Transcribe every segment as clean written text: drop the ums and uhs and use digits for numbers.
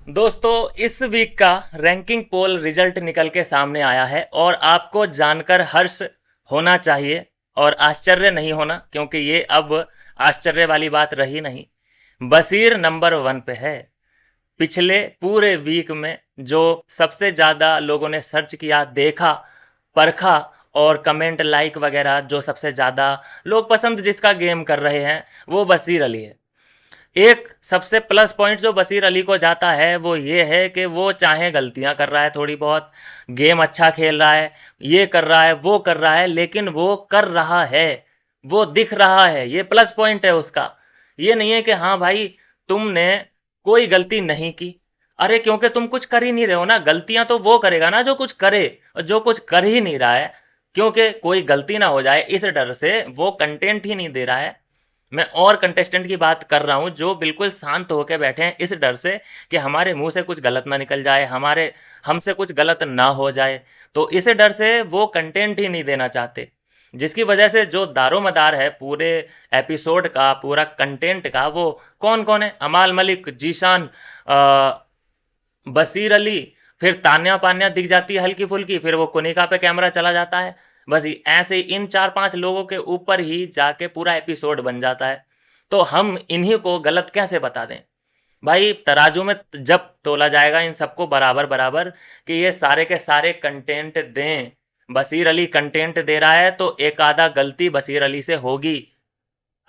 दोस्तों, इस वीक का रैंकिंग पोल रिजल्ट निकल के सामने आया है और आपको जानकर हर्ष होना चाहिए और आश्चर्य नहीं होना, क्योंकि ये अब आश्चर्य वाली बात रही नहीं। बशीर नंबर 1 पे है। पिछले पूरे वीक में जो सबसे ज़्यादा लोगों ने सर्च किया, देखा, परखा और कमेंट लाइक वगैरह जो सबसे ज़्यादा लोग पसंद जिसका गेम कर रहे हैं, वो बशीर अली है। एक सबसे प्लस पॉइंट जो बशीर अली को जाता है वो ये है कि वो चाहे गलतियां कर रहा है, थोड़ी बहुत गेम अच्छा खेल रहा है, ये कर रहा है, वो कर रहा है, लेकिन वो कर रहा है, वो दिख रहा है, ये प्लस पॉइंट है उसका। ये नहीं है कि हाँ भाई तुमने कोई गलती नहीं की। अरे क्योंकि तुम कुछ कर ही नहीं रहे हो ना। गलतियां तो वो करेगा ना जो कुछ करे, और जो कुछ कर ही नहीं रहा है, क्योंकि कोई गलती ना हो जाए इस डर से वो कंटेंट ही नहीं दे रहा है। मैं और कंटेस्टेंट की बात कर रहा हूँ जो बिल्कुल शांत होकर बैठे हैं इस डर से कि हमारे मुंह से कुछ गलत ना निकल जाए, हमारे हमसे कुछ गलत ना हो जाए। तो इस डर से वो कंटेंट ही नहीं देना चाहते, जिसकी वजह से जो दारोमदार है पूरे एपिसोड का, पूरा कंटेंट का, वो कौन कौन है? अमाल मलिक, जीशान, बशीर अली, फिर तान्या पान्या दिख जाती है हल्की फुल्की, फिर वो कुनिका पे कैमरा चला जाता है। बस ऐसे इन 4-5 लोगों के ऊपर ही जाके पूरा एपिसोड बन जाता है। तो हम इन्हीं को गलत कैसे बता दें भाई? तराजू में जब तोला जाएगा इन सबको बराबर बराबर कि ये सारे के सारे कंटेंट दें, बशीर अली कंटेंट दे रहा है तो एक आधा गलती बशीर अली से होगी।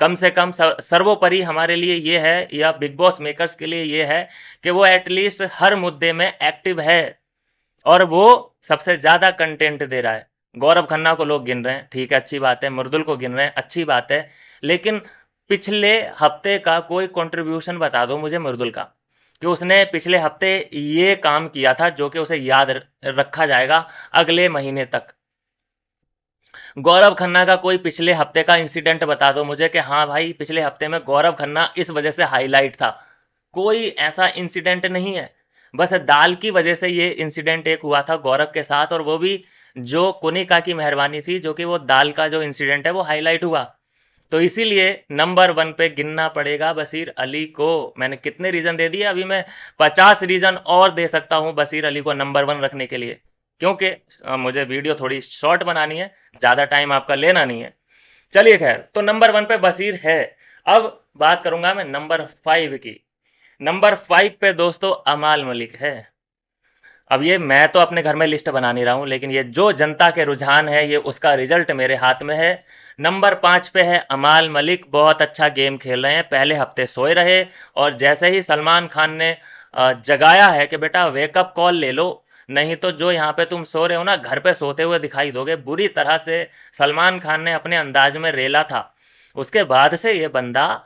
कम से कम सर्वोपरि हमारे लिए ये है, या बिग बॉस मेकर्स के लिए ये है कि वो एटलीस्ट हर मुद्दे में एक्टिव है और वो सबसे ज़्यादा कंटेंट दे रहा है। गौरव खन्ना को लोग गिन रहे हैं, ठीक है, अच्छी बात है। मृदुल को गिन रहे हैं, अच्छी बात है। लेकिन पिछले हफ्ते का कोई कंट्रीब्यूशन बता दो मुझे मृदुल का, कि उसने पिछले हफ्ते ये काम किया था जो कि उसे याद रखा जाएगा अगले महीने तक। गौरव खन्ना का कोई पिछले हफ्ते का इंसिडेंट बता दो मुझे कि हाँ भाई पिछले हफ्ते में गौरव खन्ना इस वजह से हाईलाइट था। कोई ऐसा इंसिडेंट नहीं है। बस दाल की वजह से ये इंसिडेंट एक हुआ था गौरव के साथ, और वो भी जो कुनिका की मेहरबानी थी, जो कि वो दाल का जो इंसिडेंट है वो हाईलाइट हुआ। तो इसीलिए नंबर 1 पे गिनना पड़ेगा बशीर अली को। मैंने कितने रीज़न दे दिए, अभी मैं 50 रीज़न और दे सकता हूँ बशीर अली को नंबर 1 रखने के लिए, क्योंकि मुझे वीडियो थोड़ी शॉर्ट बनानी है, ज़्यादा टाइम आपका लेना नहीं है। चलिए खैर, तो नंबर 1 पे बशीर है। अब बात करूंगा मैं नंबर 5 की। नंबर 5 पे दोस्तों अमाल मलिक है। अब ये मैं तो अपने घर में लिस्ट बना नहीं रहा हूँ, लेकिन ये जो जनता के रुझान है, ये उसका रिजल्ट मेरे हाथ में है। नंबर 5 पे है अमाल मलिक। बहुत अच्छा गेम खेल रहे हैं, पहले हफ्ते सोए रहे और जैसे ही सलमान खान ने जगाया है कि बेटा वेकअप कॉल ले लो, नहीं तो जो यहाँ पे तुम सो रहे हो ना, घर पे सोते हुए दिखाई दोगे। बुरी तरह से सलमान खान ने अपने अंदाज में रेला था। उसके बाद से ये बंदा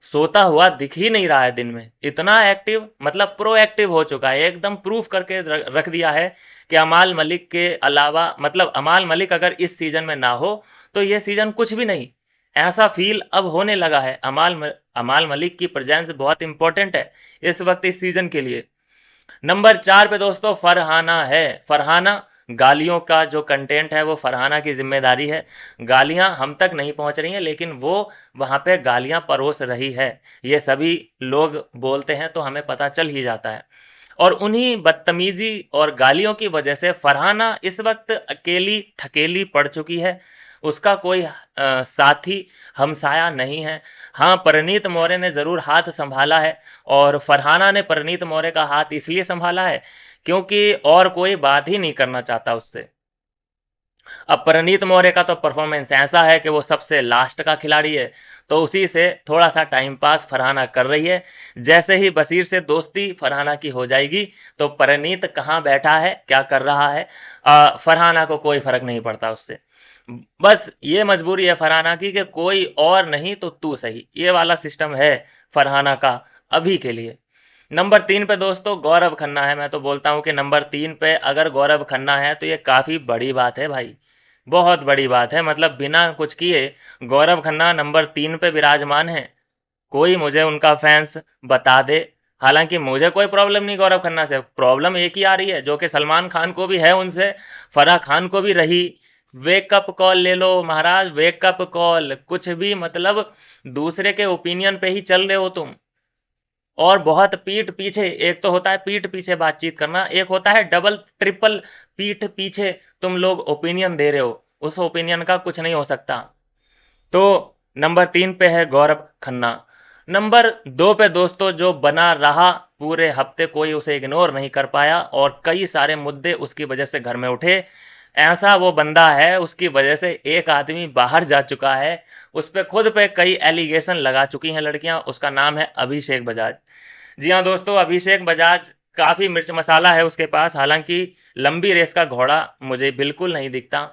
सोता हुआ दिख ही नहीं रहा है दिन में। इतना एक्टिव, मतलब प्रो एक्टिव हो चुका है, एकदम प्रूफ करके रख दिया है कि अमाल मलिक के अलावा, मतलब अमाल मलिक अगर इस सीजन में ना हो तो ये सीजन कुछ भी नहीं, ऐसा फील अब होने लगा है। अमाल मलिक की प्रेजेंस बहुत इंपॉर्टेंट है इस वक्त इस सीजन के लिए। नंबर 4 पे दोस्तों फरहाना है। फरहाना, गालियों का जो कंटेंट है वो फरहाना की जिम्मेदारी है। गालियां हम तक नहीं पहुंच रही हैं, लेकिन वो वहां पे गालियां परोस रही है। ये सभी लोग बोलते हैं तो हमें पता चल ही जाता है। और उन्हीं बदतमीजी और गालियों की वजह से फरहाना इस वक्त अकेली थकेली पड़ चुकी है। उसका कोई साथी हमसाया नहीं है। हाँ, परनीत मौर्य ने ज़रूर हाथ संभाला है, और फरहाना ने परनीत मौर्य का हाथ इसलिए संभाला है क्योंकि और कोई बात ही नहीं करना चाहता उससे। अब परनीत मौर्य का तो परफॉर्मेंस ऐसा है कि वो सबसे लास्ट का खिलाड़ी है, तो उसी से थोड़ा सा टाइम पास फरहाना कर रही है। जैसे ही बशीर से दोस्ती फरहाना की हो जाएगी तो परनीत कहाँ बैठा है, क्या कर रहा है, फरहाना को कोई फर्क नहीं पड़ता उससे। बस ये मजबूरी है फरहाना की कि कोई और नहीं तो तू सही, ये वाला सिस्टम है फरहाना का अभी के लिए। नंबर 3 पे दोस्तों गौरव खन्ना है। मैं तो बोलता हूँ कि नंबर 3 पे अगर गौरव खन्ना है तो ये काफ़ी बड़ी बात है भाई, बहुत बड़ी बात है। मतलब बिना कुछ किए गौरव खन्ना नंबर 3 पे विराजमान है। कोई मुझे उनका फैंस बता दे। हालांकि मुझे कोई प्रॉब्लम नहीं गौरव खन्ना से, प्रॉब्लम एक ही आ रही है जो कि सलमान खान को भी है उनसे, फराह खान को भी रही। वेकअप कॉल ले लो महाराज, वेकअप कॉल। कुछ भी मतलब दूसरे के ओपिनियन पे ही चल रहे हो तुम। और बहुत पीठ पीछे, एक तो होता है पीठ पीछे बातचीत करना, एक होता है डबल ट्रिपल पीठ पीछे तुम लोग ओपिनियन दे रहे हो, उस ओपिनियन का कुछ नहीं हो सकता। तो नंबर 3 पे है गौरव खन्ना। नंबर 2 पे दोस्तों जो बना रहा, पूरे हफ्ते कोई उसे इग्नोर नहीं कर पाया और कई सारे मुद्दे उसकी वजह से घर में उठे। ऐसा वो बंदा है, उसकी वजह से एक आदमी बाहर जा चुका है, उस पे खुद पे कई एलिगेशन लगा चुकी हैं लड़कियां। उसका नाम है अभिषेक बजाज। जी हाँ दोस्तों, अभिषेक बजाज काफ़ी मिर्च मसाला है उसके पास, हालांकि लंबी रेस का घोड़ा मुझे बिल्कुल नहीं दिखता।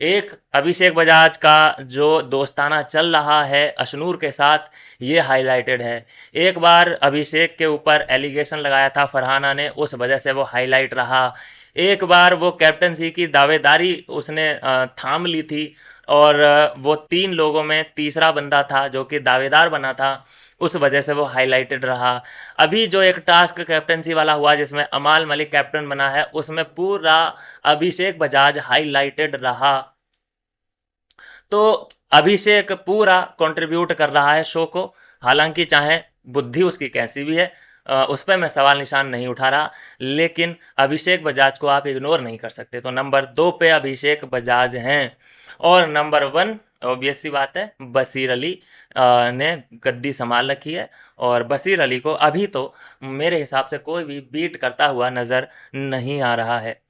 एक अभिषेक बजाज का जो दोस्ताना चल रहा है अशनूर के साथ, ये हाईलाइटेड है। एक बार अभिषेक के ऊपर एलिगेशन लगाया था फरहाना ने, उस वजह से वो हाईलाइट रहा। एक बार वो कैप्टनसी की दावेदारी उसने थाम ली थी और वो 3 लोगों में तीसरा बंदा था जो कि दावेदार बना था, उस वजह से वो हाईलाइटेड रहा। अभी जो एक टास्क कैप्टनसी वाला हुआ जिसमें अमाल मलिक कैप्टन बना है, उसमें पूरा अभिषेक बजाज हाईलाइटेड रहा। तो अभिषेक पूरा कंट्रीब्यूट कर रहा है शो को, हालांकि चाहे बुद्धि उसकी कैसी भी है, उस पर मैं सवाल निशान नहीं उठा रहा, लेकिन अभिषेक बजाज को आप इग्नोर नहीं कर सकते। तो नंबर 2 पे अभिषेक बजाज हैं और नंबर 1 ऑब्वियस सी बात है बशीर अली ने गद्दी संभाल रखी है और बशीर अली को अभी तो मेरे हिसाब से कोई भी बीट करता हुआ नज़र नहीं आ रहा है।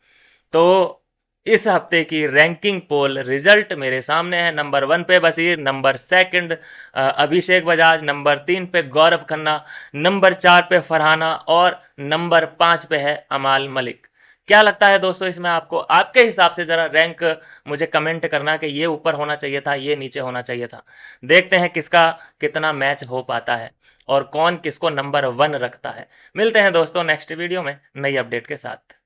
तो इस हफ्ते की रैंकिंग पोल रिजल्ट मेरे सामने है। नंबर 1 पे बशीर, नंबर 2 अभिषेक बजाज, नंबर 3 पे गौरव खन्ना, नंबर 4 पे फरहाना और नंबर 5 पे है अमाल मलिक। क्या लगता है दोस्तों इसमें आपको? आपके हिसाब से ज़रा रैंक मुझे कमेंट करना कि ये ऊपर होना चाहिए था, ये नीचे होना चाहिए था। देखते हैं किसका कितना मैच हो पाता है और कौन किसको नंबर 1 रखता है। मिलते हैं दोस्तों नेक्स्ट वीडियो में नई अपडेट के साथ।